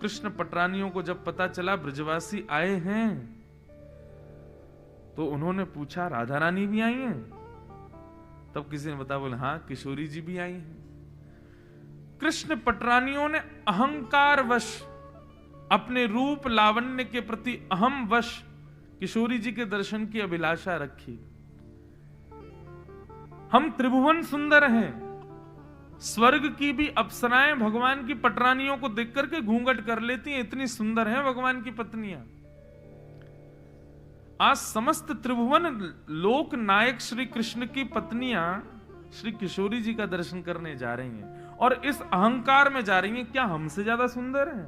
कृष्ण पटरानियों को जब पता चला ब्रजवासी आए हैं, तो उन्होंने पूछा राधा रानी भी आई हैं? तब किसी ने बताया, बोले हाँ किशोरी जी भी आई हैं। कृष्ण पटरानियों ने अहंकार वश, अपने रूप लावण्य के प्रति अहम वश किशोरी जी के दर्शन की अभिलाषा रखी। हम त्रिभुवन सुंदर हैं, स्वर्ग की भी अप्सराएं भगवान की पटरानियों को देख करके घूंघट कर लेती हैं, इतनी सुंदर हैं भगवान की पत्नियां। आज समस्त त्रिभुवन लोक नायक श्री कृष्ण की पत्नियां श्री किशोरी जी का दर्शन करने जा रही हैं, और इस अहंकार में जा रही हैं, क्या हमसे ज्यादा सुंदर हैं?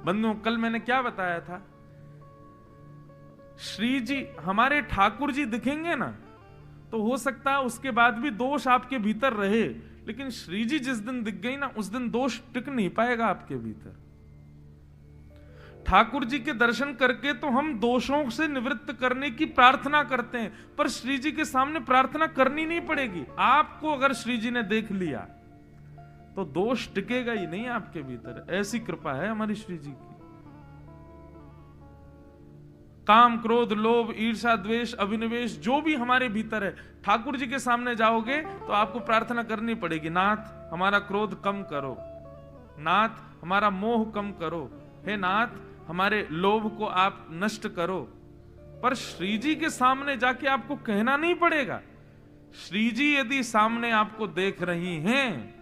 बंधुओं, कल मैंने क्या बताया था? श्री जी, हमारे ठाकुर जी दिखेंगे ना, तो हो सकता है उसके बाद भी दोष आपके भीतर रहे, लेकिन श्री जी जिस दिन दिख गई ना, उस दिन दोष टिक नहीं पाएगा आपके भीतर। ठाकुर जी के दर्शन करके तो हम दोषों से निवृत्त करने की प्रार्थना करते हैं, पर श्री जी के सामने प्रार्थना करनी नहीं पड़ेगी। आपको अगर श्री जी ने देख लिया तो दोष टिकेगा ही नहीं आपके भीतर, ऐसी कृपा है हमारी श्री जी की। काम, क्रोध, लोभ, ईर्ष्या, द्वेष, अभिनिवेश जो भी हमारे भीतर है, ठाकुर जी के सामने जाओगे तो आपको प्रार्थना करनी पड़ेगी, नाथ हमारा क्रोध कम करो, नाथ हमारा मोह कम करो, हे नाथ हमारे लोभ को आप नष्ट करो। पर श्री जी के सामने जाके आपको कहना नहीं पड़ेगा। श्री जी यदि सामने आपको देख रही हैं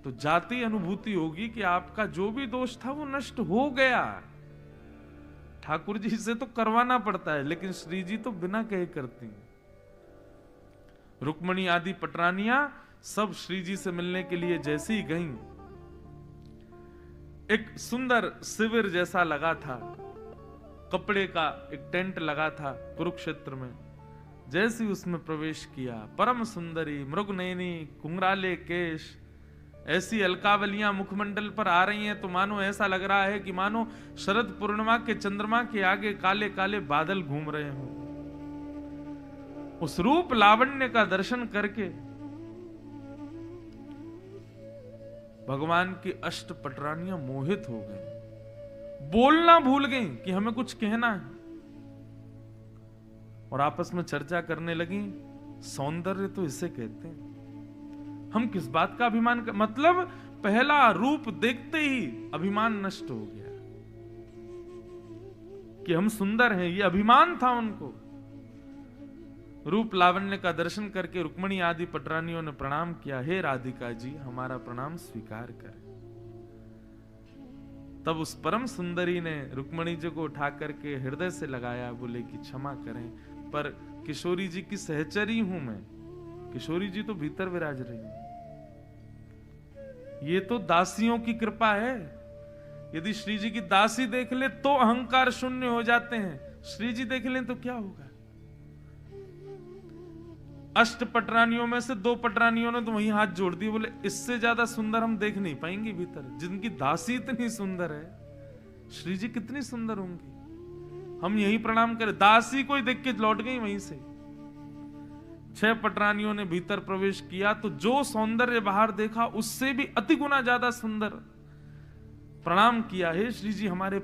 तो जाती अनुभूति होगी कि आपका जो भी दोष था वो नष्ट हो गया। ठाकुर जी से तो करवाना पड़ता है, लेकिन श्री जी तो बिना कहे करती हैं। रुक्मणी आदि पटरानियां सब श्री जी से मिलने के लिए जैसे ही गईं, एक सुंदर शिविर जैसा लगा था, कपड़े का एक टेंट लगा था कुरुक्षेत्र में। जैसे ही उसमें प्रवेश किया, परम सुंदरी मृगनयनी कुंगराले केश, ऐसी अलकावलियां मुखमंडल पर आ रही हैं तो मानो ऐसा लग रहा है कि मानो शरद पूर्णिमा के चंद्रमा के आगे काले काले बादल घूम रहे हों। उस रूप लावण्य का दर्शन करके भगवान की अष्ट पटरानियां मोहित हो गई, बोलना भूल गई कि हमें कुछ कहना है, और आपस में चर्चा करने लगी, सौंदर्य तो इसे कहते हैं, हम किस बात का अभिमान कर, मतलब पहला रूप देखते ही अभिमान नष्ट हो गया कि हम सुंदर हैं, ये अभिमान था उनको। रूप लावण्य का दर्शन करके रुक्मणी आदि पटरानियों ने प्रणाम किया, हे राधिका जी हमारा प्रणाम स्वीकार करें। तब उस परम सुंदरी ने रुक्मणी जी को उठा करके हृदय से लगाया, बोले कि क्षमा करें, पर किशोरी जी की सहचरी हूं मैं, किशोरी जी तो भीतर विराज रही है, ये तो दासियों की कृपा है। यदि श्री जी की दासी देख ले तो अहंकार शून्य हो जाते हैं, श्री जी देख ले तो क्या होगा। अष्ट पटरानियों में से दो पटरानियों ने तो वहीं हाथ जोड़ दिए, बोले इससे ज्यादा सुंदर हम देख नहीं पाएंगे भीतर, जिनकी दासी इतनी सुंदर है, श्री जी कितनी सुंदर होंगी, हम यही प्रणाम करें। दासी कोई देख के लौट गई वहीं से। 6 पटरानियों ने भीतर प्रवेश किया तो जो सौंदर्य बाहर देखा उससे भी अति गुना ज्यादा सुंदर। प्रणाम किया, हे श्री जी हमारे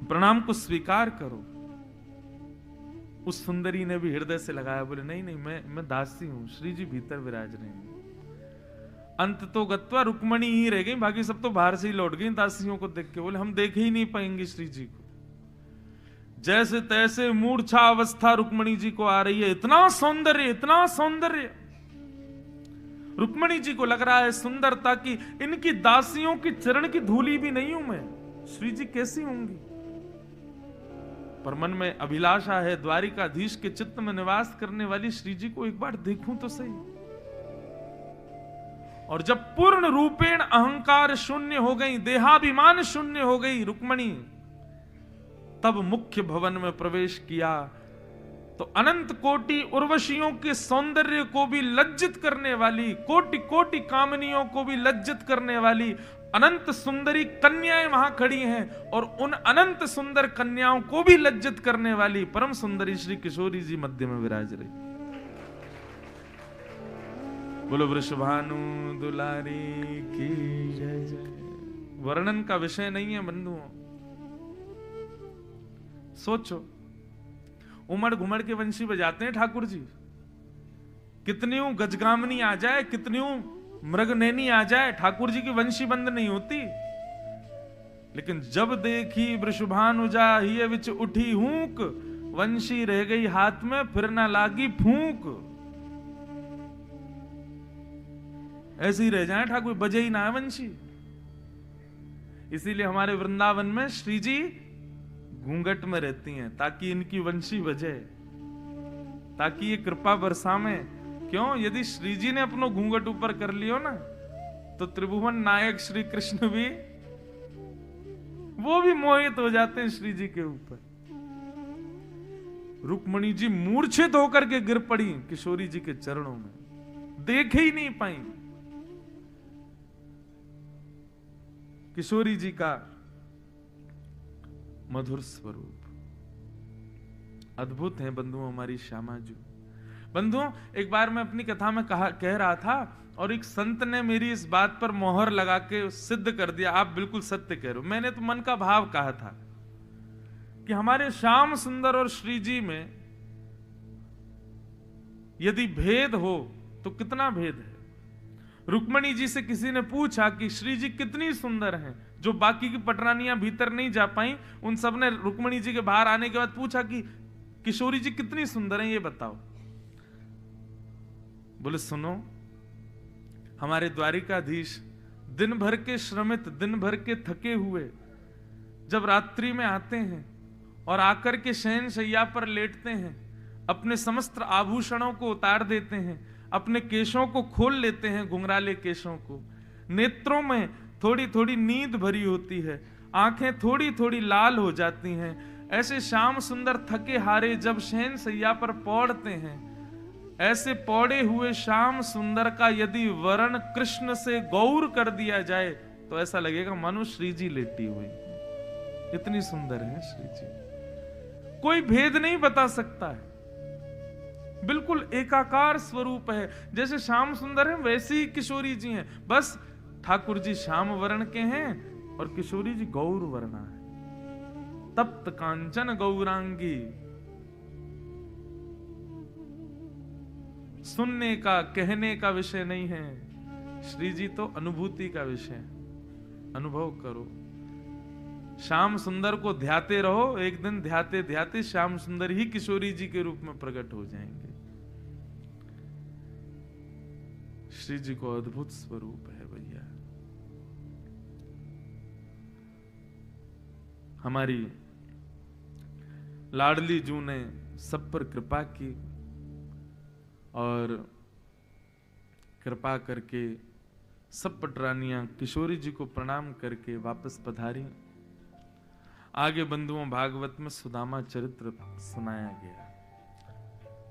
प्रणाम को स्वीकार करो। उस सुंदरी ने भी हृदय से लगाया, बोले नहीं नहीं मैं दासी हूं, श्री जी भीतर विराज रहे हैं। अंत तो गत्वा रुक्मणी ही रह गई, बाकी सब तो बाहर से ही लौट गई दासियों को देख के, बोले हम देख ही नहीं पाएंगे श्री जी को। जैसे तैसे मूर्छा अवस्था रुक्मणी जी को आ रही है, इतना सौंदर्य इतना सौंदर्य। रुक्मणी जी को लग रहा है सुंदरता की इनकी दासियों की चरण की धूली भी नहीं हूं मैं, श्री जी कैसी होंगी। पर मन में अभिलाषा है, द्वारिकाधीश के चित्त में निवास करने वाली श्री जी को एक बार देखूं तो सही। और जब पूर्ण रूपेण अहंकार शून्य हो गई, देहाभिमान शून्य हो गई रुक्मणी, तब मुख्य भवन में प्रवेश किया तो अनंत कोटि उर्वशियों के सौंदर्य को भी लज्जित करने वाली, कोटि कोटि कामनियों को भी लज्जित करने वाली अनंत सुंदरी कन्याएं वहां खड़ी हैं, और उन अनंत सुंदर कन्याओं को भी लज्जित करने वाली परम सुंदरी श्री किशोरी जी मध्य में विराज रही। बोलो वृषभानु दुलारी की जय जय। वर्णन का विषय नहीं है बंधुओं। सोचो, उमड़ घुमड़ के वंशी बजाते हैं ठाकुर जी, कितनी गजगामनी आ जाए, कितनी मृगनैनी आ जाए, ठाकुर जी की वंशी बंद नहीं होती। लेकिन जब देखी वृषभानुजा ही विच उठी हूक, वंशी रह गई हाथ में, फिर ना लागी फूंक। ऐसे ही रह जाए ठाकुर, बजे ही ना है वंशी। इसीलिए हमारे वृंदावन में श्री जी घूंघट में रहती हैं, ताकि इनकी वंशी बजे, ताकि ये कृपा बरसा में। क्यों? यदि श्री जी ने अपनो घूंघट ऊपर कर लियो ना, तो त्रिभुवन नायक श्री कृष्ण भी, वो भी मोहित हो जाते हैं श्री जी के ऊपर। रुक्मणी जी मूर्छित होकर के गिर पड़ी किशोरी जी के चरणों में, देख ही नहीं पाई किशोरी जी का मधुर स्वरूप। अद्भुत है बंधुओं हमारी श्यामा जी। बंधुओं, एक बार मैं अपनी कथा में कह रहा था, और एक संत ने मेरी इस बात पर मोहर लगा के सिद्ध कर दिया, आप बिल्कुल सत्य कह रहे हो। मैंने तो मन का भाव कहा था कि हमारे श्याम सुंदर और श्री जी में यदि भेद हो तो कितना भेद है। रुक्मणी जी से किसी ने पूछा कि श्री जी कितनी सुंदर हैं, जो बाकी की पटरानियां भीतर नहीं जा पाई, उन सब ने रुक्मणी जी के बाहर आने के बाद पूछा कि किशोरी जी कितनी सुंदर हैं, ये बताओ। बोले सुनो, हमारे द्वारिकाधीश दिन भर के श्रमित, दिन भर के थके हुए जब रात्रि में आते हैं और आकर के शयन शैया पर लेटते हैं, अपने समस्त आभूषणों को उतार देते हैं, अपने केशों को खोल लेते हैं, घुंघराले केशों को, नेत्रों में थोड़ी थोड़ी नींद भरी होती है, आंखें थोड़ी थोड़ी लाल हो जाती हैं। ऐसे श्याम सुंदर थके हारे जब शयन शैया पर पौड़ते हैं, ऐसे पौड़े हुए श्याम सुंदर का यदि वर्ण कृष्ण से गौर कर दिया जाए तो ऐसा लगेगा मानो श्री जी लेटी हुई। इतनी सुंदर है श्री जी, कोई भेद नहीं बता सकता है, बिल्कुल एकाकार स्वरूप है। जैसे श्याम सुंदर है वैसे ही किशोरी जी हैं, बस ठाकुर जी श्याम वर्ण के हैं और किशोरी जी गौर वर्णा है। तप्त कांचन गौरांगी, सुनने का कहने का विषय नहीं है, श्री जी तो अनुभूति का विषय है। अनुभव करो, श्याम सुंदर को ध्याते रहो, एक दिन ध्याते ध्याते श्याम सुंदर ही किशोरी जी के रूप में प्रकट हो जाएंगे। श्री जी को अद्भुत स्वरूप है भैया। हमारी लाडली जू ने सब पर कृपा की और कृपा करके सब पटरानियां किशोरी जी को प्रणाम करके वापस पधारी। आगे बंधुओं भागवत में सुदामा चरित्र सुनाया गया।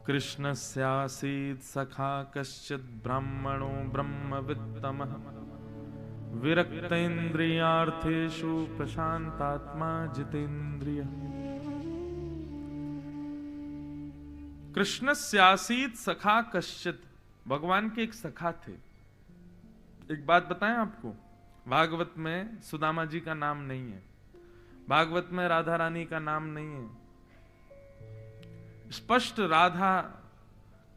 कृष्णस्यासीत् सखा कश्चित् ब्राह्मणो ब्रह्मवित्तमः विरक्तेन्द्रियार्थेषु प्रशांतात्मा जितेन्द्रियः। कृष्णस्यासीत् सखा कश्चित्, भगवान के एक सखा थे। एक बात बताएं आपको, भागवत में सुदामा जी का नाम नहीं है, भागवत में राधा रानी का नाम नहीं है। स्पष्ट राधा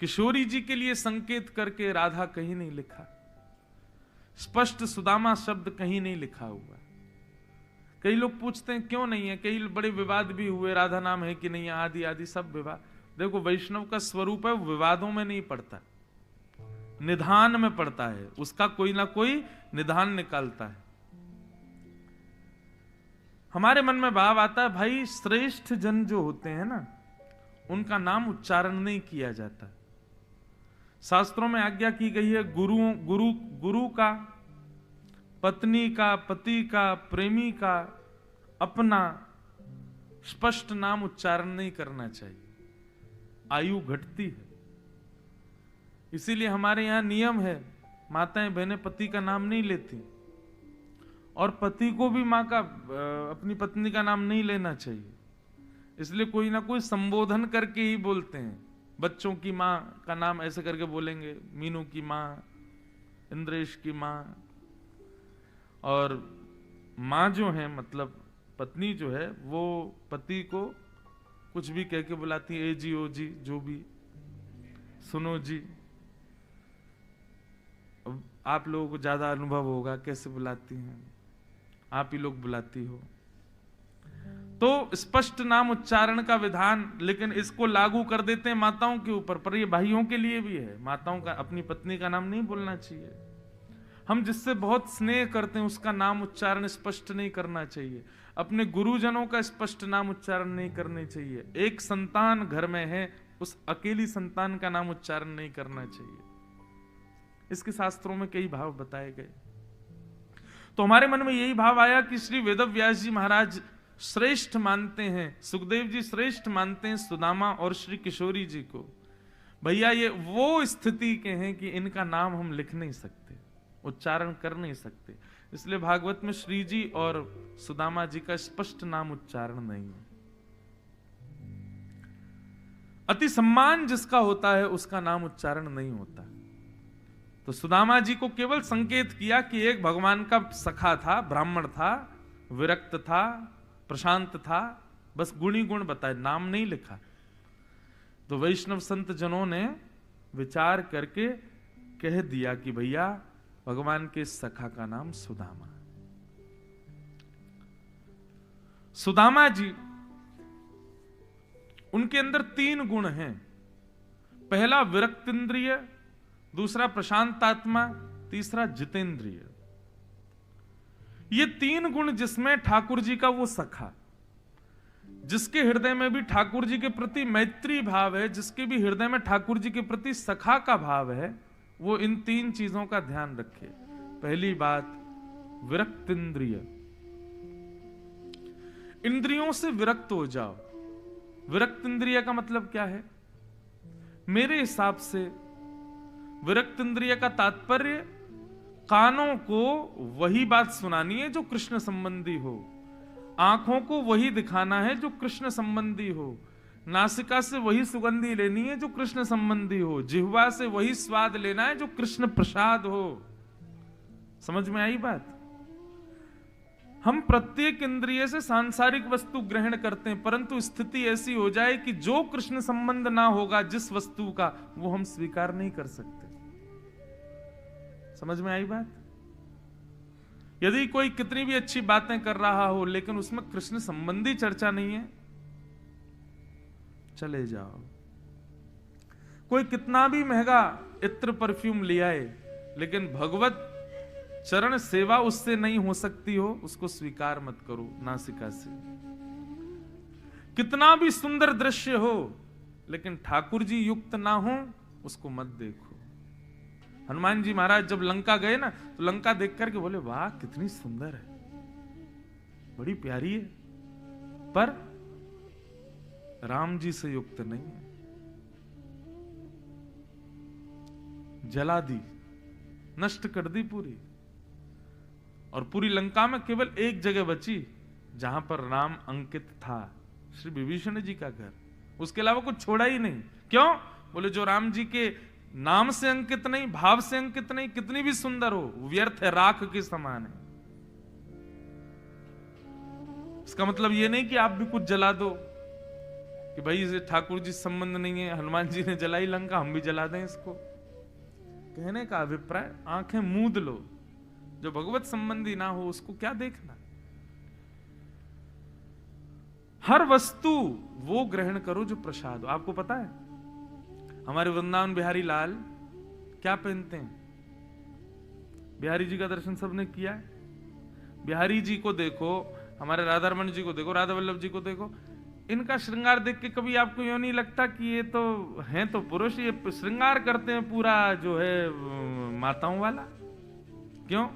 किशोरी जी के लिए संकेत करके राधा कहीं नहीं लिखा, स्पष्ट सुदामा शब्द कहीं नहीं लिखा हुआ। कई लोग पूछते हैं क्यों नहीं है, कई बड़े विवाद भी हुए, राधा नाम है कि नहीं है, आदि आदि सब विवाद। देखो वैष्णव का स्वरूप है, विवादों में नहीं पड़ता, निधान में पड़ता है, उसका कोई ना कोई निधान निकालता है। हमारे मन में भाव आता है भाई श्रेष्ठ जन जो होते हैं ना, उनका नाम उच्चारण नहीं किया जाता। शास्त्रों में आज्ञा की गई है गुरु का, पत्नी का, पति का, प्रेमी का, अपना स्पष्ट नाम उच्चारण नहीं करना चाहिए, आयु घटती है। इसीलिए हमारे यहां नियम है, माताएं बहनें पति का नाम नहीं लेती, और पति को भी माँ का, अपनी पत्नी का नाम नहीं लेना चाहिए। इसलिए कोई ना कोई संबोधन करके ही बोलते हैं। बच्चों की माँ का नाम ऐसे करके बोलेंगे, मीनू की माँ, इंद्रेश की माँ। और माँ जो है मतलब पत्नी जो है वो पति को कुछ भी कह के बुलाती है, ए जी ओ जी, जो भी, सुनो जी। अब आप लोगों को ज्यादा अनुभव होगा कैसे बुलाती हैं, आप ही लोग बुलाती हो। तो स्पष्ट नाम उच्चारण का विधान, लेकिन इसको लागू कर देते हैं माताओं के ऊपर, पर ये भाइयों के लिए भी है। माताओं का अपनी पत्नी का नाम नहीं बोलना चाहिए। हम जिससे बहुत स्नेह करते हैं उसका नाम उच्चारण स्पष्ट नहीं करना चाहिए। अपने गुरुजनों का स्पष्ट नाम उच्चारण नहीं करने चाहिए। एक संतान घर में है, उस अकेली संतान का नाम उच्चारण नहीं करना चाहिए। इसके शास्त्रों में कई भाव बताए गए। तो हमारे मन में यही भाव आया कि श्री वेदव्यास जी महाराज श्रेष्ठ मानते हैं, सुखदेव जी श्रेष्ठ मानते हैं सुदामा और श्री किशोरी जी को। भैया ये वो स्थिति के हैं कि इनका नाम हम लिख नहीं सकते, उच्चारण कर नहीं सकते, इसलिए भागवत में श्री जी और सुदामा जी का स्पष्ट नाम उच्चारण नहीं है। अति सम्मान जिसका होता है उसका नाम उच्चारण नहीं होता। तो सुदामा जी को केवल संकेत किया कि एक भगवान का सखा था, ब्राह्मण था, विरक्त था, प्रशांत था, बस गुणी गुण बताए, नाम नहीं लिखा। तो वैष्णव संत जनों ने विचार करके कह दिया कि भैया भगवान के सखा का नाम सुदामा। सुदामा जी, उनके अंदर 3 गुण हैं। पहला विरक्तिंद्रिय, दूसरा प्रशांतात्मा, तीसरा जितेंद्रिय। ये 3 गुण जिसमें ठाकुर जी का वो सखा, जिसके हृदय में भी ठाकुर जी के प्रति मैत्री भाव है, जिसके भी हृदय में ठाकुर जी के प्रति सखा का भाव है, वो इन 3 चीजों का ध्यान रखे। पहली बात विरक्तिंद्रिय, इंद्रियों से विरक्त हो जाओ। विरक्तिंद्रिय का मतलब क्या है? मेरे हिसाब से विरक्तिंद्रिय का तात्पर्य कानों को वही बात सुनानी है जो कृष्ण संबंधी हो, आंखों को वही दिखाना है जो कृष्ण संबंधी हो, नासिका से वही सुगंधी लेनी है जो कृष्ण संबंधी हो, जिह्वा से वही स्वाद लेना है जो कृष्ण प्रसाद हो। समझ में आई बात? हम प्रत्येक इंद्रिय से सांसारिक वस्तु ग्रहण करते हैं, परंतु स्थिति ऐसी हो जाए कि जो कृष्ण संबंध ना होगा जिस वस्तु का, वो हम स्वीकार नहीं कर सकते। समझ में आई बात? यदि कोई कितनी भी अच्छी बातें कर रहा हो लेकिन उसमें कृष्ण संबंधी चर्चा नहीं है, चले जाओ। कोई कितना भी महंगा इत्र परफ्यूम ले आए, लेकिन भगवत चरण सेवा उससे नहीं हो सकती हो, उसको स्वीकार मत करो नासिका से। कितना भी सुंदर दृश्य हो, लेकिन ठाकुर जी युक्त ना हो, उसको मत देखो। हनुमान जी महाराज जब लंका गए ना, तो लंका देख करके बोले, वाह कितनी सुंदर है, बड़ी प्यारी है, पर राम जी से युक्त नहीं है। जला दी, नष्ट कर दी पूरी। और पूरी लंका में केवल एक जगह बची जहां पर राम अंकित था, श्री विभीषण जी का घर। उसके अलावा कुछ छोड़ा ही नहीं। क्यों? बोले जो राम जी के नाम से अंकित नहीं, भाव से अंकित नहीं, कितनी भी सुंदर हो, व्यर्थ है, राख के समान है। इसका मतलब यह नहीं कि आप भी कुछ जला दो कि भाई इसे ठाकुर जी संबंध नहीं है, हनुमान जी ने जलाई लंका, हम भी जला दें इसको। कहने का अभिप्राय, आंखें मूंद लो, जो भगवत संबंधी ना हो उसको क्या देखना। हर वस्तु वो ग्रहण करो जो प्रसाद हो। आपको पता है हमारे वृंदावन बिहारी लाल क्या पहनते हैं? बिहारी जी का दर्शन सबने किया है। बिहारी जी को देखो, हमारे राधारमण जी को देखो, राधा वल्लभ जी को देखो, इनका श्रृंगार देख के कभी आपको यूं नहीं लगता कि ये तो हैं तो पुरुष, ये श्रृंगार करते हैं पूरा जो है माताओं वाला? क्यों?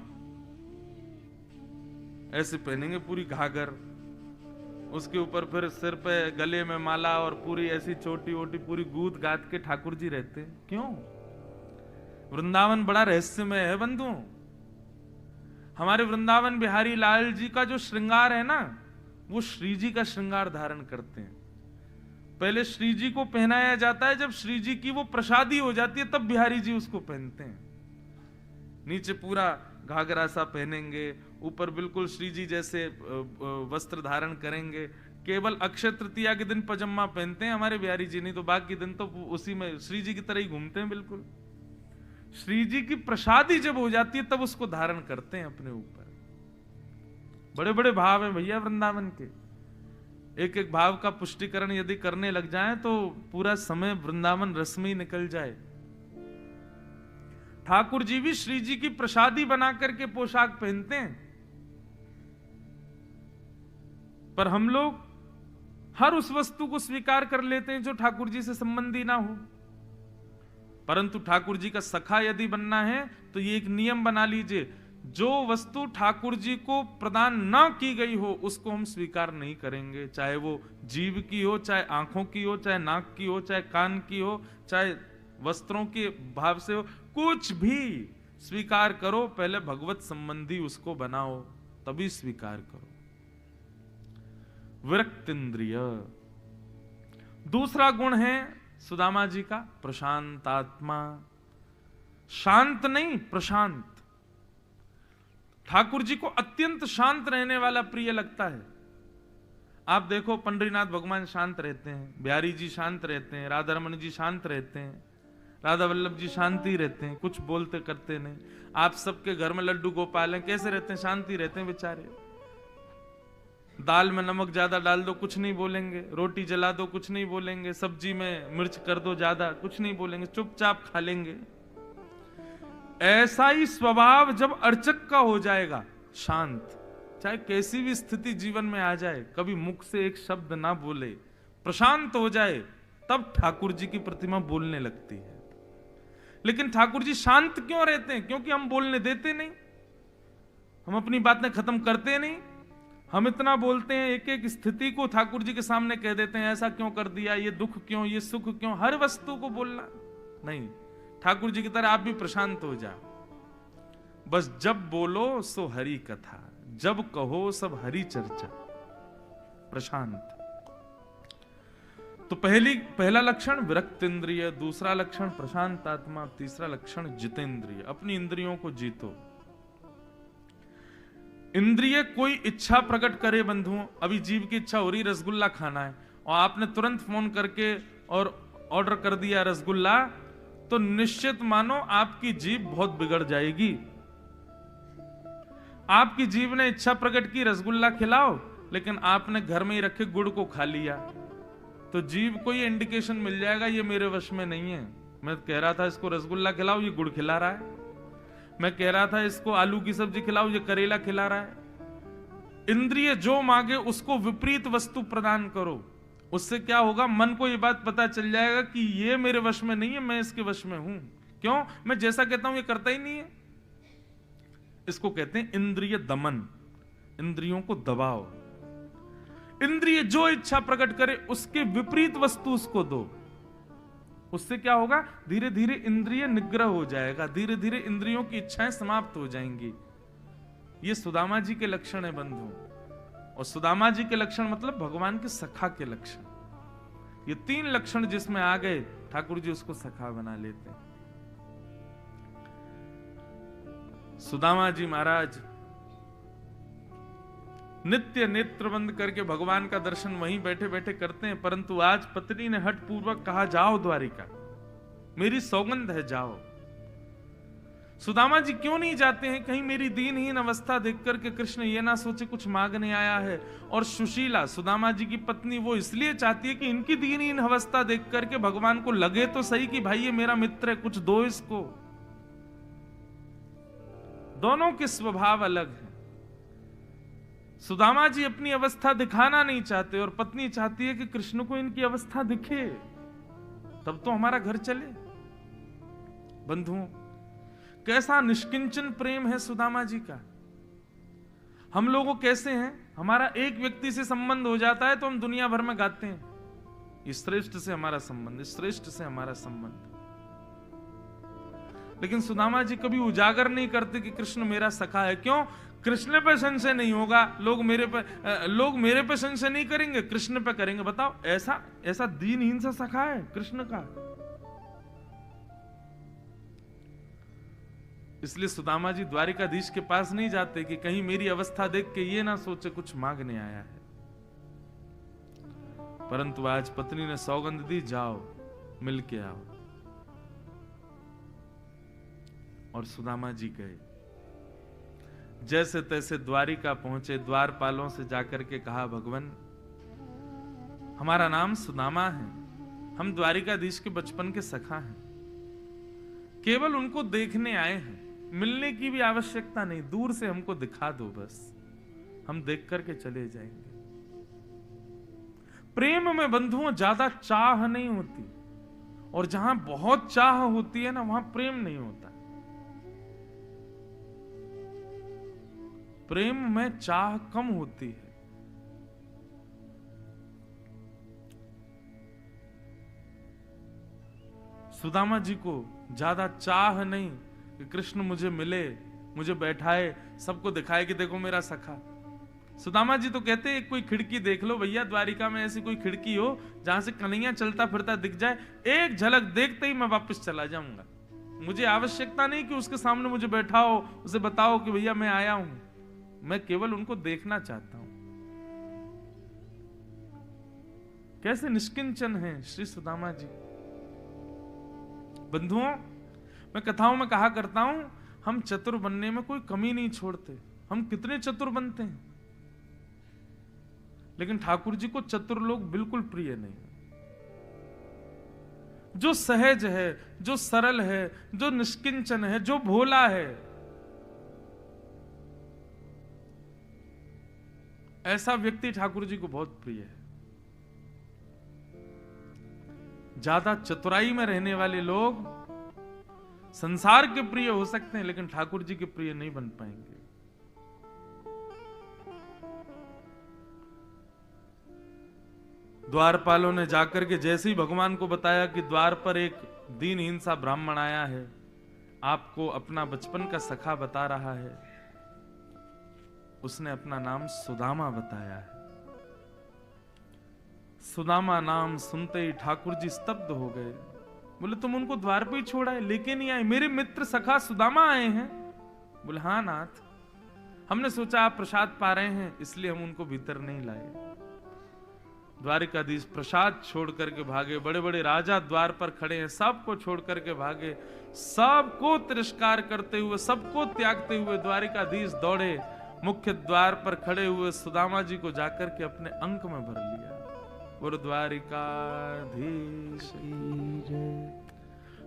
ऐसे पहनेंगे पूरी घाघर, उसके ऊपर फिर सिर पे गले में माला और पूरी ऐसी छोटी वोटी पूरी गूंथ गाथ के ठाकुर जी रहते हैं। क्यों? वृंदावन बड़ा रहस्यमय है बंधुओं। हमारे वृंदावन बिहारी लाल जी का जो श्रृंगार है ना, वो श्री जी का श्रृंगार धारण करते हैं। पहले श्री जी को पहनाया जाता है, जब श्री जी की वो प्रसादी हो जाती है तब बिहारी जी उसको पहनते हैं। नीचे पूरा घाघरा सा पहनेंगे, ऊपर बिल्कुल श्री जी जैसे वस्त्र धारण करेंगे, केवल अक्षय तृतीया के दिन पजामा पहनते हैं हमारे बिहारी जी, नहीं तो बाकी दिन तो उसी में श्री जी की तरह ही घूमते हैं। बिल्कुल श्री जी की प्रसादी जब हो जाती है तब उसको धारण करते हैं अपने ऊपर। बड़े बड़े भाव हैं भैया वृंदावन के, एक एक भाव का पुष्टिकरण यदि करने लग जाए तो पूरा समय वृंदावन रस में ही निकल जाए। ठाकुर जी भी श्री जी की प्रसादी बना करके पोशाक पहनते हैं, पर हम लोग हर उस वस्तु को स्वीकार कर लेते हैं जो ठाकुर जी से संबंधी ना हो। परंतु ठाकुर जी का सखा यदि बनना है तो ये एक नियम बना लीजिए, जो वस्तु ठाकुर जी को प्रदान न की गई हो उसको हम स्वीकार नहीं करेंगे, चाहे वो जीभ की हो, चाहे आंखों की हो, चाहे नाक की हो, चाहे कान की हो, चाहे वस्त्रों के भाव से हो, कुछ भी स्वीकार करो, पहले भगवत संबंधी उसको बनाओ तभी स्वीकार करो। विरक्त इंद्रिय दूसरा गुण है सुदामा जी का, प्रशांत आत्मा। शांत नहीं, प्रशांत। ठाकुर जी को अत्यंत शांत रहने वाला प्रिय लगता है। आप देखो पंडरीनाथ भगवान शांत रहते हैं, बिहारी जी शांत रहते हैं, राधा रमन जी शांत रहते हैं, राधा वल्लभ जी शांति रहते हैं, कुछ बोलते करते नहीं। आप सबके घर में लड्डू गोपाल हैं, कैसे रहते हैं? शांति रहते हैं बेचारे। दाल में नमक ज्यादा डाल दो कुछ नहीं बोलेंगे, रोटी जला दो कुछ नहीं बोलेंगे, सब्जी में मिर्च कर दो ज्यादा कुछ नहीं बोलेंगे, चुपचाप खा लेंगे। ऐसा ही स्वभाव जब अर्चक का हो जाएगा, शांत, चाहे कैसी भी स्थिति जीवन में आ जाए, कभी मुख से एक शब्द ना बोले, प्रशांत हो जाए, तब ठाकुर जी की प्रतिमा बोलने लगती है। लेकिन ठाकुर जी शांत क्यों रहते हैं? क्योंकि हम बोलने देते नहीं, हम अपनी बातें खत्म करते नहीं। हम इतना बोलते हैं, एक एक स्थिति को ठाकुर जी के सामने कह देते हैं, ऐसा क्यों कर दिया, ये दुख क्यों, ये सुख क्यों, हर वस्तु को बोलना नहीं। ठाकुर जी की तरह आप भी प्रशांत हो जाओ। बस जब बोलो सो हरि कथा, जब कहो सब हरि चर्चा, प्रशांत। तो पहला लक्षण विरक्त इंद्रिय, दूसरा लक्षण प्रशांत आत्मा, तीसरा लक्षण जितेंद्रिय, अपनी इंद्रियों को जीतो। इंद्रिय कोई इच्छा प्रकट करे बंधुओं, अभी जीव की इच्छा हो रही रसगुल्ला खाना है और आपने तुरंत फोन करके और ऑर्डर कर दिया रसगुल्ला, तो निश्चित मानो आपकी जीभ बहुत बिगड़ जाएगी। आपकी जीभ ने इच्छा प्रकट की रसगुल्ला खिलाओ, लेकिन आपने घर में ही रखे गुड़ को खा लिया, तो जीभ को ये इंडिकेशन मिल जाएगा ये मेरे वश में नहीं है। मैं कह रहा था इसको रसगुल्ला खिलाओ, ये गुड़ खिला रहा है। मैं कह रहा था इसको आलू की सब्जी खिलाओ, ये करेला खिला रहा है। इंद्रिय जो मांगे उसको विपरीत वस्तु प्रदान करो, उससे क्या होगा, मन को ये बात पता चल जाएगा कि ये मेरे वश में नहीं है, मैं इसके वश में हूं। क्यों? मैं जैसा कहता हूं ये करता ही नहीं है। इसको कहते हैं इंद्रिय दमन, इंद्रियों को दबाओ। इंद्रिय जो इच्छा प्रकट करे उसके विपरीत वस्तु उसको दो, उससे क्या होगा, धीरे धीरे इंद्रिय निग्रह हो जाएगा, धीरे धीरे इंद्रियों की इच्छाएं समाप्त हो जाएंगी। ये सुदामा जी के लक्षण है बंधु, और सुदामा जी के लक्षण मतलब भगवान के सखा के लक्षण। ये तीन लक्षण जिसमें आ गए, ठाकुर जी उसको सखा बना लेते हैं। सुदामा जी महाराज नित्य नेत्र बंद करके भगवान का दर्शन वहीं बैठे बैठे करते हैं, परंतु आज पत्नी ने हठ पूर्वक कहा जाओ द्वारिका, मेरी सौगंध है जाओ। सुदामा जी क्यों नहीं जाते हैं? कहीं मेरी दीनहीन अवस्था देख करके कृष्ण ये ना सोचे कुछ मांगने आया है। और सुशीला सुदामा जी की पत्नी वो इसलिए चाहती है कि इनकी दीनहीन अवस्था देख करके भगवान को लगे तो सही कि भाई ये मेरा मित्र है, कुछ दो इसको। दोनों के स्वभाव अलग है। सुदामा जी अपनी अवस्था दिखाना नहीं चाहते और पत्नी चाहती है कि कृष्ण को इनकी अवस्था दिखे, तब तो हमारा घर चले। बंधुओं, कैसा निष्किंचन प्रेम है सुदामा जी का। हम लोगों कैसे हैं, हमारा एक व्यक्ति से संबंध हो जाता है तो हम दुनिया भर में गाते हैं, इस श्रेष्ठ से हमारा संबंध, इस श्रेष्ठ से हमारा संबंध। लेकिन सुदामा जी कभी उजागर नहीं करते कि कृष्ण मेरा सखा है। क्यों? कृष्ण पे संशय नहीं होगा, लोग मेरे पे संशय नहीं करेंगे, कृष्ण पे करेंगे। बताओ, ऐसा दीनहीन सा सखा है कृष्ण का। इसलिए सुदामा जी द्वारिकाधीश के पास नहीं जाते कि कहीं मेरी अवस्था देख के ये ना सोचे कुछ मांगने आया है। परंतु आज पत्नी ने सौगंध दी, जाओ मिल के आओ। और सुदामा जी गए। जैसे तैसे द्वारिका पहुंचे, द्वारपालों से जाकर के कहा, भगवान हमारा नाम सुदामा है, हम द्वारिकाधीश के बचपन के सखा हैं, केवल उनको देखने आए हैं, मिलने की भी आवश्यकता नहीं, दूर से हमको दिखा दो बस, हम देख करके चले जाएंगे। प्रेम में बंधुओं ज्यादा चाह नहीं होती, और जहां बहुत चाह होती है ना, वहां प्रेम नहीं होता। प्रेम में चाह कम होती है। सुदामा जी को ज्यादा चाह नहीं कि कृष्ण मुझे मिले, मुझे बैठाए, सबको दिखाए कि देखो मेरा सखा। सुदामा जी तो कहते हैं कोई खिड़की देख लो भैया, द्वारिका में ऐसी कोई खिड़की हो जहां से कन्हैया चलता फिरता दिख जाए, एक झलक देखते ही मैं वापस चला जाऊंगा। मुझे आवश्यकता नहीं कि उसके सामने मुझे बैठाओ, उसे बताओ कि भैया मैं आया हूं, मैं केवल उनको देखना चाहता हूं। कैसे निष्किंचन हैं श्री सुदामा जी। बंधुओं, मैं कथाओं में कहा करता हूं, हम चतुर बनने में कोई कमी नहीं छोड़ते। हम कितने चतुर बनते हैं, लेकिन ठाकुर जी को चतुर लोग बिल्कुल प्रिय नहीं। जो सहज है, जो सरल है, जो निष्किंचन है, जो भोला है, ऐसा व्यक्ति ठाकुर जी को बहुत प्रिय है। ज्यादा चतुराई में रहने वाले लोग संसार के प्रिय हो सकते हैं, लेकिन ठाकुर जी के प्रिय नहीं बन पाएंगे। द्वारपालों ने जाकर के जैसे ही भगवान को बताया कि द्वार पर एक दीनहीन सा ब्राह्मण आया है, आपको अपना बचपन का सखा बता रहा है, उसने अपना नाम सुदामा बताया है। सुदामा नाम सुनते ही ठाकुर जी स्तब्ध हो गए। बोले तुम उनको द्वार पे ही छोड़ा है, लेके नहीं आए? मेरे मित्र सखा सुदामा आए हैं। बोले हाँ नाथ, हमने सोचा आप प्रसाद पा रहे हैं इसलिए हम उनको भीतर नहीं लाए। द्वारिकाधीश प्रसाद छोड़ करके भागे। बड़े बड़े राजा द्वार पर खड़े हैं, सबको छोड़ करके भागे। सबको तिरस्कार करते हुए, सबको त्यागते हुए द्वारिकाधीश दौड़े। मुख्य द्वार पर खड़े हुए सुदामा जी को जाकर के अपने अंक में भर लिया। और द्वारिकाधीश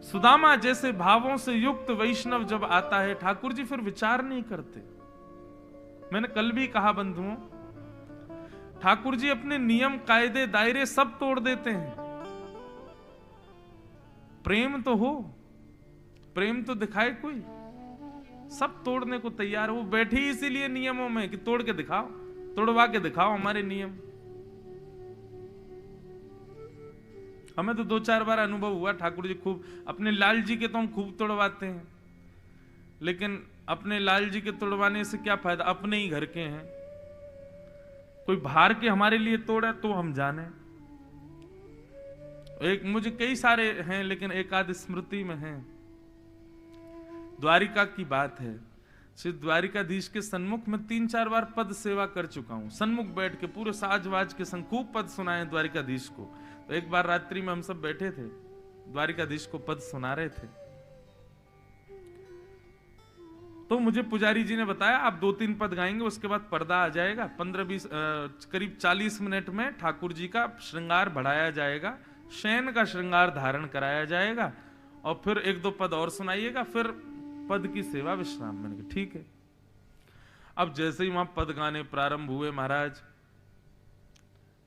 सुदामा जैसे भावों से युक्त वैष्णव जब आता है, ठाकुर जी फिर विचार नहीं करते। मैंने कल भी कहा बंधुओं, ठाकुर जी अपने नियम कायदे दायरे सब तोड़ देते हैं। प्रेम तो हो, प्रेम तो दिखाए कोई, सब तोड़ने को तैयार। वो बैठे ही इसीलिए नियमों में कि तोड़ के दिखाओ, तोड़वा के दिखाओ हमारे नियम। हमें तो 2-4 बार अनुभव हुआ, ठाकुर जी खूब अपने लाल जी के तो हम खूब तोड़वाते हैं, लेकिन अपने लाल जी के तोड़वाने से क्या फायदा, अपने ही घर के हैं। कोई बाहर के हमारे लिए तोड़ा तो हम जाने। एक मुझे कई सारे हैं, लेकिन एक आध स्मृति में हैं। द्वारिका की बात है, श्री द्वारिकाधीश के सन्मुख में 3-4 बार पद सेवा कर चुका हूं। सन्मुख बैठ के पूरे साजवाज के संग खूब पद सुनाए द्वारिकाधीश को। तो एक बार रात्रि में हम सब बैठे थे, द्वारिकाधीश को पद सुना रहे थे, तो मुझे पुजारी जी ने बताया आप 2-3 पद गाएंगे, उसके बाद पर्दा आ जाएगा। 15-20 करीब 40 मिनट में ठाकुर जी का श्रृंगार बढ़ाया जाएगा, शयन का श्रृंगार धारण कराया जाएगा, और फिर 1-2 पद और सुनाइएगा, फिर पद की सेवा विश्राम। मैंने कहा ठीक है। अब जैसे ही वहां पद गाने प्रारंभ हुए महाराज,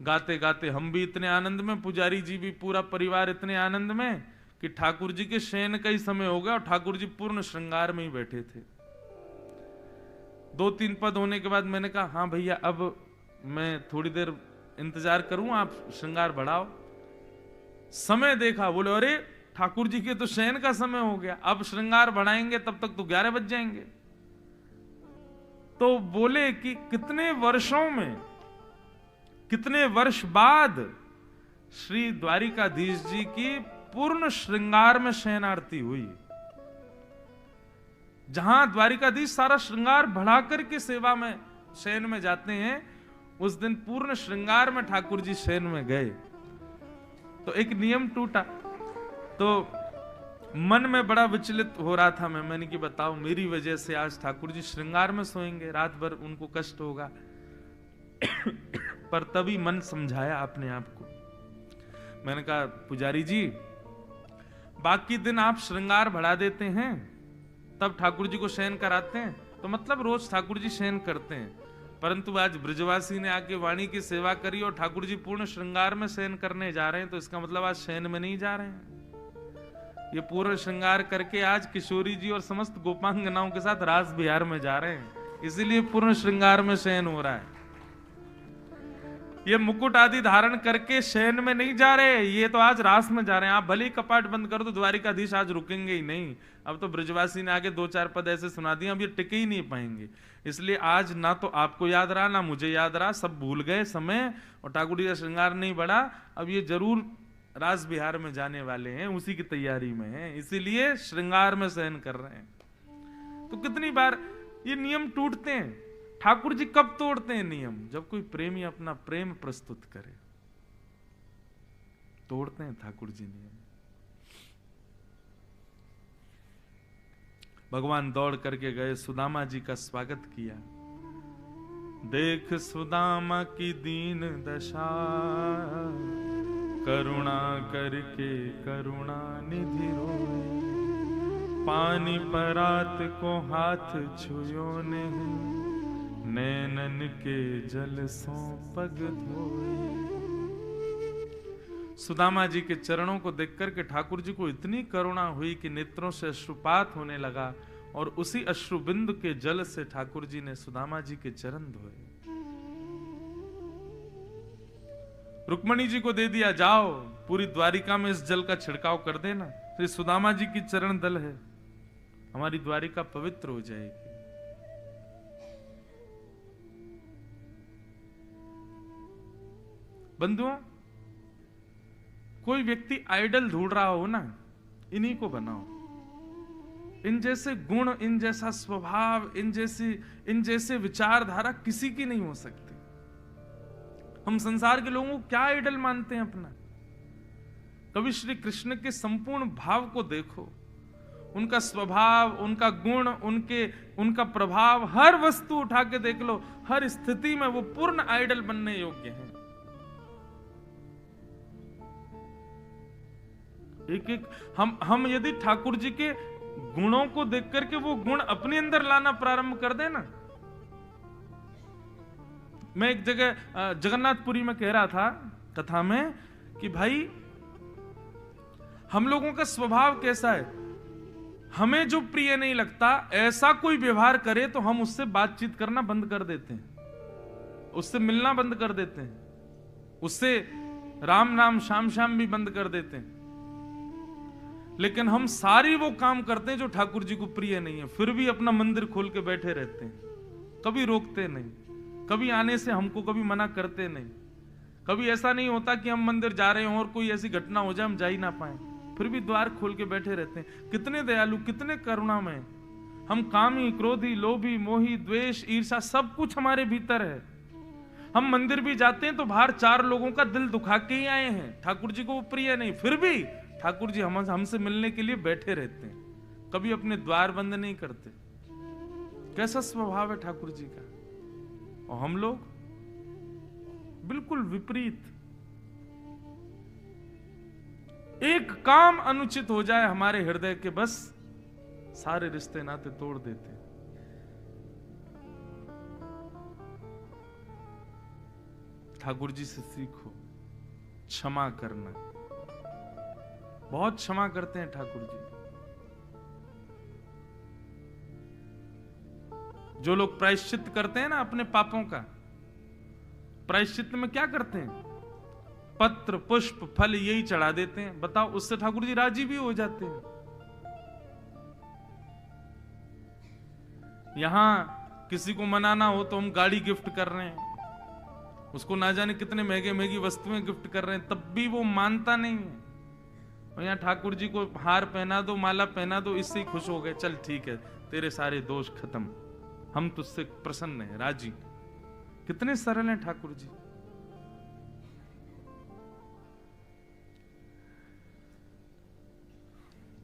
गाते गाते हम भी इतने आनंद में, पुजारी जी भी, पूरा परिवार इतने आनंद में कि ठाकुर जी के शयन का ही समय हो गया और ठाकुर जी पूर्ण श्रृंगार में ही बैठे थे। 2-3 पद होने के बाद मैंने कहा हाँ भैया अब मैं थोड़ी देर इंतजार करूं, आप श्रृंगार बढ़ाओ। समय देखा, बोले अरे ठाकुर जी के तो शयन का समय हो गया, अब श्रृंगार बढ़ाएंगे तब तक तो 11 बज जाएंगे। तो बोले कि कितने वर्षों में, कितने वर्ष बाद श्री द्वारिकाधीश जी की पूर्ण श्रृंगार में शयन आरती हुई। जहां द्वारिकाधीश सारा श्रृंगार बढ़ा करके सेवा में शयन में जाते हैं, उस दिन पूर्ण श्रृंगार में ठाकुर जी शयन में गए तो एक नियम टूटा। तो मन में बड़ा विचलित हो रहा था मैंने कि बताओ मेरी वजह से आज ठाकुर जी श्रृंगार में सोएंगे, रात भर उनको कष्ट होगा। पर तभी मन समझाया अपने आप को। मैंने कहा पुजारी जी, बाकी दिन आप श्रृंगार बढ़ा देते हैं, तब ठाकुर जी को शयन कराते हैं, तो मतलब रोज ठाकुर जी शयन करते हैं, परंतु आज ब्रजवासी ने आके वाणी की सेवा करी और ठाकुर जी पूर्ण श्रृंगार में शयन करने जा रहे हैं, तो इसका मतलब आज शयन में नहीं जा रहे हैं। ये पूर्ण श्रृंगार करके आज किशोरी जी और समस्त गोपांगनाओं के साथ रास बिहार में जा रहे हैं, इसीलिए पूर्ण श्रृंगार में शयन हो रहा है। ये मुकुट आदि धारण करके शयन में नहीं जा रहे, ये तो आज रास में जा रहे हैं। आप भले ही कपाट बंद करो तो द्वारिकाधीश आज रुकेंगे ही नहीं। अब तो ब्रजवासी ने आगे 2-4 पद ऐसे सुना दिए, अब ये टिके ही नहीं पाएंगे। इसलिए आज ना तो आपको याद रहा ना मुझे याद रहा, सब भूल गए समय, और ठाकुर जी का श्रृंगार नहीं बढ़ा। अब ये जरूर रास बिहार में जाने वाले हैं, उसी की तैयारी में हैं, इसीलिए श्रृंगार में शयन कर रहे हैं। तो कितनी बार ये नियम टूटते हैं। ठाकुर जी कब तोड़ते हैं नियम? जब कोई प्रेमी अपना प्रेम प्रस्तुत करे, तोड़ते हैं ठाकुर जी नियम। भगवान दौड़ करके गए, सुदामा जी का स्वागत किया। देख सुदामा की दीन दशा, करुणा करके करुणा निधि रोए। पानी परात को हाथ छुयो ने, नैनन के जल सो पग धोए। सुदामा जी के चरणों को देखकर के ठाकुर जी को इतनी करुणा हुई कि नेत्रों से अश्रुपात होने लगा, और उसी अश्रु बिंदु के जल से ठाकुर जी ने सुदामा जी के चरण धोए। रुक्मणी जी को दे दिया, जाओ पूरी द्वारिका में इस जल का छिड़काव कर देना। तो सुदामा जी की चरण दल है, हमारी द्वारिका पवित्र हो जाएगी। बंधुओं, कोई व्यक्ति आइडल ढूंढ रहा हो ना, इन्हीं को बनाओ। इन जैसे गुण, इन जैसा स्वभाव, इन जैसे विचारधारा किसी की नहीं हो सकती। हम संसार के लोगों को क्या आइडल मानते हैं अपना? कभी श्री कृष्ण के संपूर्ण भाव को देखो, उनका स्वभाव, उनका गुण, उनका प्रभाव, हर वस्तु उठा के देख लो, हर स्थिति में वो पूर्ण आइडल बनने योग्य है। एक हम यदि ठाकुर जी के गुणों को देख करके वो गुण अपने अंदर लाना प्रारंभ कर देना। मैं एक जगह जगन्नाथपुरी में कह रहा था कथा में कि भाई हम लोगों का स्वभाव कैसा है, हमें जो प्रिय नहीं लगता ऐसा कोई व्यवहार करे तो हम उससे बातचीत करना बंद कर देते हैं, उससे मिलना बंद कर देते हैं, उससे राम नाम शाम शाम भी बंद कर देते हैं। लेकिन हम सारी वो काम करते हैं जो ठाकुर जी को प्रिय नहीं है, फिर भी अपना मंदिर खोल के बैठे रहते हैं, कभी रोकते नहीं, कभी आने से हमको कभी मना करते नहीं। कभी ऐसा नहीं होता कि हम मंदिर जा रहे हो और कोई ऐसी घटना हो जाए हम जा ही ना पाए, फिर भी द्वार खोल के बैठे रहते हैं। कितने दयालु, कितने करुणामय। हम कामी, क्रोधी, लोभी, मोही, द्वेष, ईर्षा सब कुछ हमारे भीतर है। हम मंदिर भी जाते हैं तो बाहर 4 लोगों का दिल दुखा के ही आए हैं, ठाकुर जी को वो प्रिय नहीं, फिर भी ठाकुर जी हमसे मिलने के लिए बैठे रहते हैं, कभी अपने द्वार बंद नहीं करते। कैसा स्वभाव है ठाकुर जी का। और हम लोग बिल्कुल विपरीत। एक काम अनुचित हो जाए हमारे हृदय के, बस सारे रिश्ते नाते तोड़ देते हैं। ठाकुर जी से सीखो क्षमा करना। बहुत क्षमा करते हैं ठाकुर जी। जो लोग प्रायश्चित करते हैं ना अपने पापों का, प्रायश्चित में क्या करते हैं? पत्र, पुष्प, फल यही चढ़ा देते हैं। बताओ, उससे ठाकुर जी राजी भी हो जाते हैं। यहां किसी को मनाना हो तो हम गाड़ी गिफ्ट कर रहे हैं, उसको ना जाने कितने महंगी वस्तुएं गिफ्ट कर रहे हैं, तब भी वो मानता नहीं है। और यहाँ ठाकुर जी को हार पहना दो, माला पहना दो, इससे ही खुश हो गए, चल ठीक है, तेरे सारे दोष खत्म, हम तुझसे प्रसन्न हैं, राजी। कितने सरल हैं ठाकुर जी।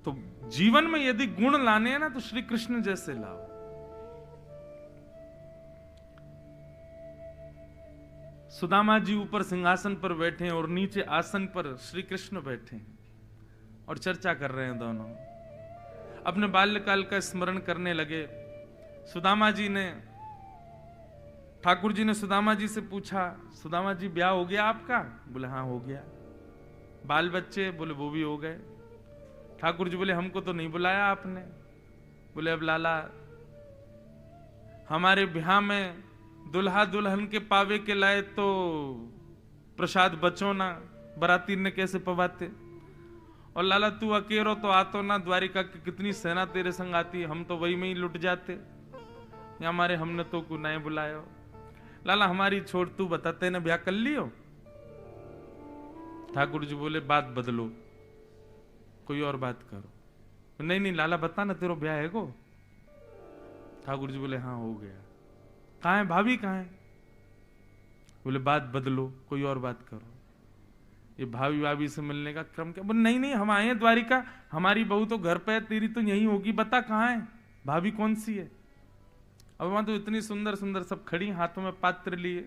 तो जीवन में यदि गुण लाने हैं ना, तो श्री कृष्ण जैसे लाओ। सुदामा जी ऊपर सिंहासन पर बैठे हैं और नीचे आसन पर श्री कृष्ण बैठे हैं और चर्चा कर रहे हैं दोनों। अपने बाल्यकाल का स्मरण करने लगे। सुदामा जी ने, ठाकुर जी ने सुदामा जी से पूछा, सुदामा जी ब्याह हो गया आपका? बोले हाँ हो गया। बाल बच्चे? बोले वो भी हो गए। ठाकुर जी बोले हमको तो नहीं बुलाया आपने। बोले अब लाला, हमारे ब्याह में दुल्हा दुल्हन के पावे के लाए तो प्रसाद बचो ना, बराती ने कैसे पवाते। और लाला तू अकेलो तो आतो ना, द्वारिका की कितनी सेना तेरे संग आती, हम तो वही में ही लुट जाते, या हमारे हमने तो को नहीं बुलाया। लाला हमारी छोड़, तू बताते ना ब्याह कर लियो। ठाकुर जी बोले बात बदलो, कोई और बात करो। नहीं नहीं लाला बता ना, तेरा ब्याह है को? ठाकुर जी बोले हाँ हो गया। कहाँ है भाभी, कहाँ है? बोले बात बदलो, कोई और बात करो। ये भाभी भाभी से मिलने का क्रम क्या? बोले नहीं नहीं हम आए हैं द्वारिका, हमारी बहू तो घर पे है, तेरी तो यही होगी, बता कहाँ है भाभी, कौन सी है? अब वहां तो इतनी सुंदर सुंदर सब खड़ी, हाथों में पात्र लिए।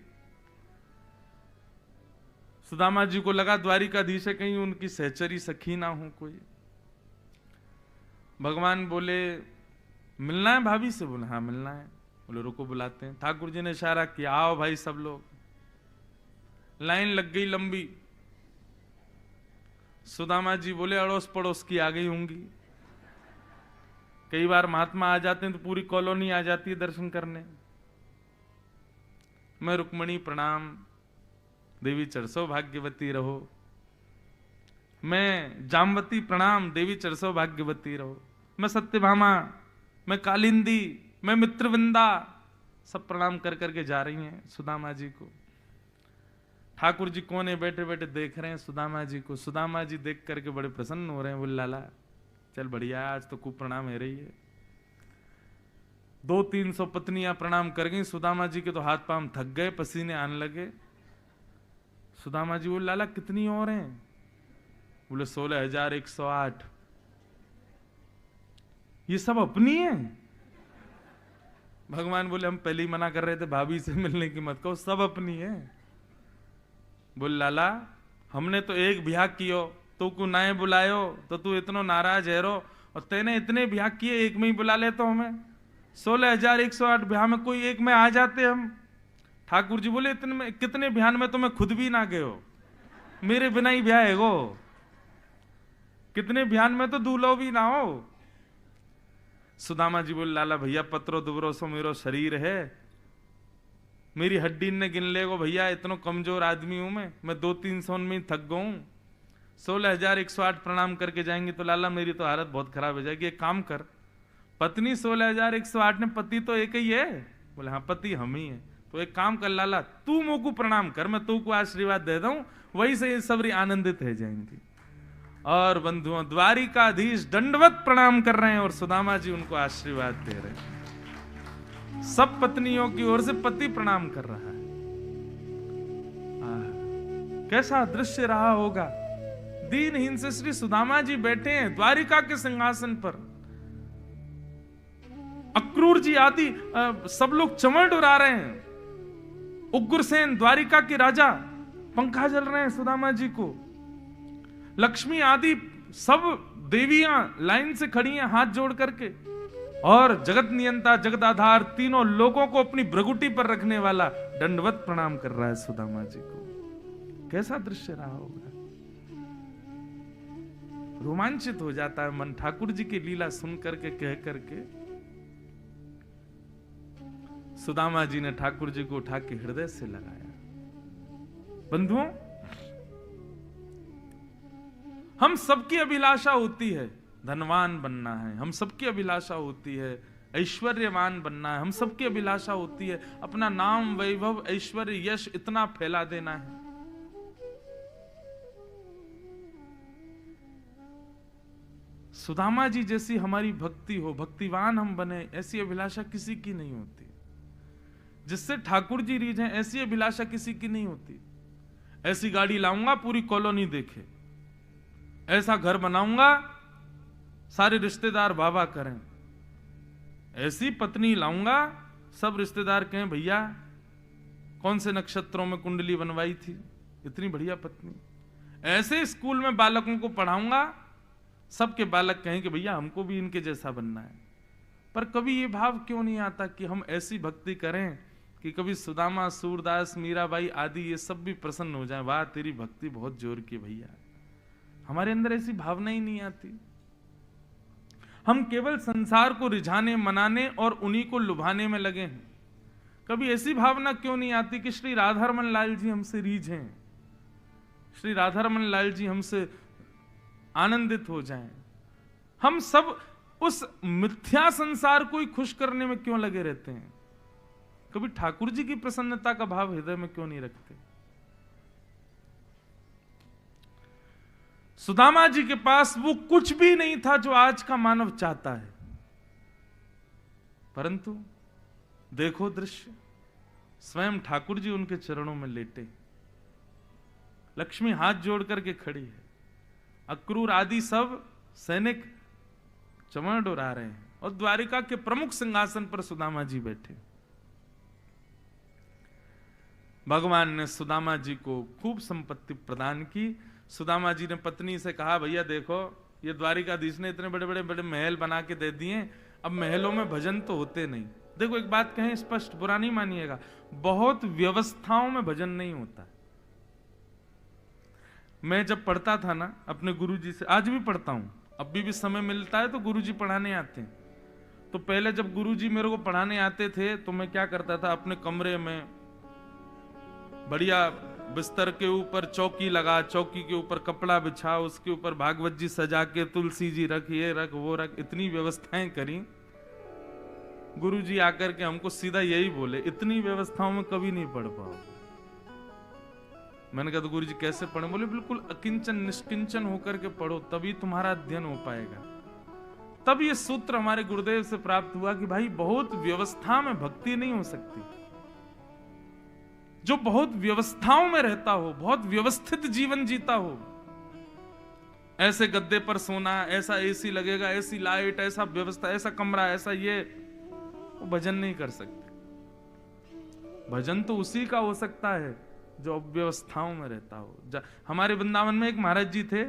सुदामा जी को लगा द्वारिकाधीश है, कहीं उनकी सहचरी सखी ना हो कोई। भगवान बोले मिलना है भाभी से? बोले हाँ मिलना है। बोले रुको बुलाते हैं। ठाकुर जी ने इशारा किया, आओ भाई सब लोग। लाइन लग गई लंबी। सुदामा जी बोले अड़ोस पड़ोस की आ गई होंगी। कई बार महात्मा आ जाते हैं तो पूरी कॉलोनी आ जाती है दर्शन करने। मैं रुक्मणी प्रणाम, देवी चरसो भाग्यवती रहो। मैं जामवती प्रणाम, देवी चरसो भाग्यवती रहो। मैं सत्यभामा, मैं कालिंदी, मैं मित्रविंदा, सब प्रणाम कर करके जा रही हैं सुदामा जी को। ठाकुर जी कोने बैठे बैठे देख रहे हैं सुदामा जी को। सुदामा जी देख करके बड़े प्रसन्न हो रहे हैं। बोले लाला चल बढ़िया, आज तो खूब प्रणाम है रही है। 200-300 पत्नियां प्रणाम कर गई। सुदामा जी के तो हाथ पांव थक गए, पसीने आने लगे। सुदामा जी बोले लाला कितनी और हैं? बोले 16,108। ये सब अपनी है? भगवान बोले हम पहले ही मना कर रहे थे भाभी से मिलने की मत कहो, सब अपनी है। बोले लाला हमने तो एक ब्याह कियो, तू को नाए बुलायो तो तू इतनो नाराज है रो, और तेने इतने ब्याह किए, एक में ही बुला ले तो हमें। 16,108 ब्याह में कोई एक में आ जाते हम। ठाकुर जी बोले इतने में, कितने ब्याह में तो मैं खुद भी ना गए हो, मेरे बिना ही ब्याह है गो। कितने ब्याह में तो दूल्हो भी ना हो। सुदामा जी बोले लाला भैया पत्रो दुबरो सो मेरो शरीर है, मेरी हड्डी ने गिन ले गो भैया, इतना कमजोर आदमी हूं मैं 200-300 में ही थक गऊ। 16,108 प्रणाम करके जाएंगे तो लाला मेरी तो हालत बहुत खराब हो जाएगी। एक काम कर, पत्नी 16,108 ने, पति तो एक ही है। बोले हाँ पति हम ही है। तो एक काम कर लाला, तू मुझको प्रणाम कर, मैं तू को आशीर्वाद दे दूं, वही से सबरी आनंदित रह जाएंगी। और बंधुओं द्वारिकाधीश दंडवत प्रणाम कर रहे हैं और सुदामा जी उनको आशीर्वाद दे रहे हैं। सब पत्नियों की ओर से पति प्रणाम कर रहा है। कैसा दृश्य रहा होगा। दीनहीन से श्री सुदामा जी बैठे हैं द्वारिका के सिंहासन पर। अक्रूर जी आदि सब लोग चमड़ उड़ा रहे हैं। उग्रसेन द्वारिका के राजा पंखा जल रहे हैं सुदामा जी को। लक्ष्मी आदि सब देवियां लाइन से खड़ी हैं हाथ जोड़ करके। और जगत नियंता जगदाधार तीनों लोगों को अपनी भ्रगुटी पर रखने वाला दंडवत प्रणाम कर रहा है सुदामा जी को। कैसा दृश्य रहा होगा। रोमांचित हो जाता है मन ठाकुर जी की लीला सुन करके, कह करके। सुदामा जी ने ठाकुर जी को उठा के हृदय से लगाया। बंधुओं हम सबकी अभिलाषा होती है धनवान बनना है, हम सबकी अभिलाषा होती है ऐश्वर्यवान बनना है, हम सबकी अभिलाषा होती है अपना नाम वैभव ऐश्वर्य यश इतना फैला देना है। सुदामा जी जैसी हमारी भक्ति हो, भक्तिवान हम बने, ऐसी अभिलाषा किसी की नहीं होती। जिससे ठाकुर जी रीझें, ऐसी अभिलाषा किसी की नहीं होती। ऐसी गाड़ी लाऊंगा पूरी कॉलोनी देखे, ऐसा घर बनाऊंगा सारे रिश्तेदार वाह करें, ऐसी पत्नी लाऊंगा सब रिश्तेदार कहें भैया कौन से नक्षत्रों में कुंडली बनवाई थी, इतनी बढ़िया पत्नी। ऐसे स्कूल में बालकों को पढ़ाऊंगा, सबके बालक कहें कि भैया हमको भी इनके जैसा बनना है। पर कभी ये भाव क्यों नहीं आता कि हम ऐसी भक्ति करें कि कभी सुदामा, सूरदास, मीराबाई आदि ये सब भी प्रसन्न हो जाएं, वाह तेरी भक्ति बहुत जोर की भैया। हमारे अंदर ऐसी भावना ही नहीं आती। हम केवल संसार को रिझाने, मनाने और उन्हीं को लुभाने में लगे हैं। कभी ऐसी भावना क्यों नहीं आती कि श्री राधारमण लाल जी हमसे रीझें, श्री राधारमण लाल जी हमसे आनंदित हो जाएं। हम सब उस मिथ्या संसार को ही खुश करने में क्यों लगे रहते हैं? कभी ठाकुर जी की प्रसन्नता का भाव हृदय में क्यों नहीं रखते? सुदामा जी के पास वो कुछ भी नहीं था जो आज का मानव चाहता है, परंतु देखो दृश्य, स्वयं ठाकुर जी उनके चरणों में लेटे, लक्ष्मी हाथ जोड़ करके खड़ी है, अक्रूर आदि सब सैनिक चमड़ डोरा रहे हैं और द्वारिका के प्रमुख सिंहासन पर सुदामा जी बैठे। भगवान ने सुदामा जी को खूब संपत्ति प्रदान की। सुदामा जी ने पत्नी से कहा भैया देखो ये द्वारिकाधीश ने इतने बड़े बड़े महल बना के दे दिए, अब महलों में भजन तो होते नहीं। देखो एक बात कहें स्पष्ट, बुरा नहीं मानिएगा, बहुत व्यवस्थाओं में भजन नहीं होता। मैं जब पढ़ता था ना अपने गुरुजी से, आज भी पढ़ता हूं, अभी भी समय मिलता है तो गुरुजी पढ़ाने आते हैं। तो पहले जब गुरुजी मेरे को पढ़ाने आते थे तो मैं क्या करता था, अपने कमरे में बढ़िया बिस्तर के ऊपर चौकी लगा, चौकी के ऊपर कपड़ा बिछा, उसके ऊपर भागवत जी सजा के, तुलसी जी रख, ये रख वो रख, इतनी व्यवस्थाएं करी। गुरुजी आकर के हमको सीधा यही बोले, इतनी व्यवस्थाओं में कभी नहीं पढ़ पाओ। मैंने कहा तो गुरुजी कैसे पढ़े? बोले बिल्कुल अकिंचन निष्किंचन होकर के पढ़ो, तभी तुम्हारा अध्ययन हो पाएगा। तब ये सूत्र हमारे गुरुदेव से प्राप्त हुआ कि भाई बहुत व्यवस्था में भक्ति नहीं हो सकती। जो बहुत व्यवस्थाओं में रहता हो, बहुत व्यवस्थित जीवन जीता हो, ऐसे गद्दे पर सोना, ऐसा एसी लगेगा, ऐसी लाइट, ऐसा व्यवस्था, ऐसा कमरा, ऐसा ये, वो भजन नहीं कर सकते। भजन तो उसी का हो सकता है जो व्यवस्थाओं में रहता हो। हमारे वृंदावन में एक महाराज जी थे,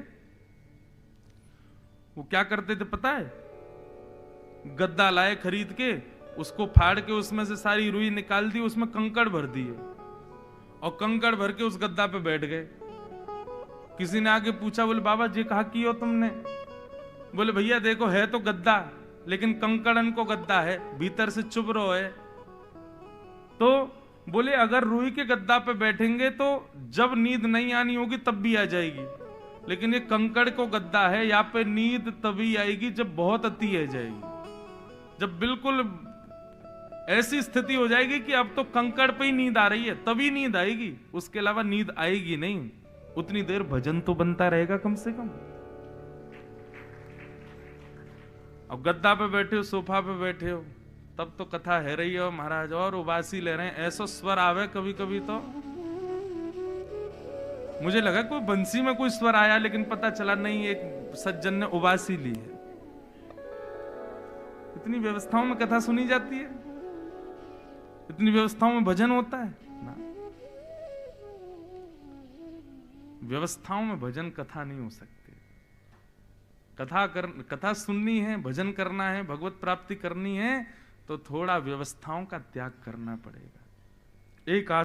वो क्या करते थे पता है? गद्दा लाए खरीद के, उसको फाड़ के उसमें से सारी रुई निकाल दी, उसमें कंकड़ भर दिए और कंकड़ भर के उस गद्दा पे बैठ गए। किसी ने आके पूछा, बोले बाबा जी कहा की हो तुमने? बोले भैया देखो है तो गद्दा, लेकिन कंकड़न को गद्दा है, भीतर से चुभ रहो है। तो बोले अगर रुई के गद्दा पे बैठेंगे तो जब नींद नहीं आनी होगी तब भी आ जाएगी, लेकिन ये कंकड़ को गद्दा है, यहाँ पे नींद तभी आएगी जब बहुत अति आ जाएगी, जब बिल्कुल ऐसी स्थिति हो जाएगी कि अब तो कंकड़ पे ही नींद आ रही है तभी नींद आएगी, उसके अलावा नींद आएगी नहीं। उतनी देर भजन तो बनता रहेगा कम से कम। अब गद्दा पे बैठे हो, सोफा पे बैठे हो, तब तो कथा है रही हो महाराज और उबासी ले रहे हैं, ऐसा स्वर आवे कभी कभी तो मुझे लगा कोई बंसी में कोई स्वर आया, लेकिन पता चला नहीं, एक सज्जन ने उबासी ली है। इतनी व्यवस्थाओं में कथा सुनी जाती है, इतनी व्यवस्थाओं में भजन होता है ना। व्यवस्थाओं में भजन कथा नहीं हो सकते। कथा सुननी है, भजन करना है, भगवत प्राप्ति करनी है तो थोड़ा व्यवस्थाओं का त्याग करना पड़ेगा। एक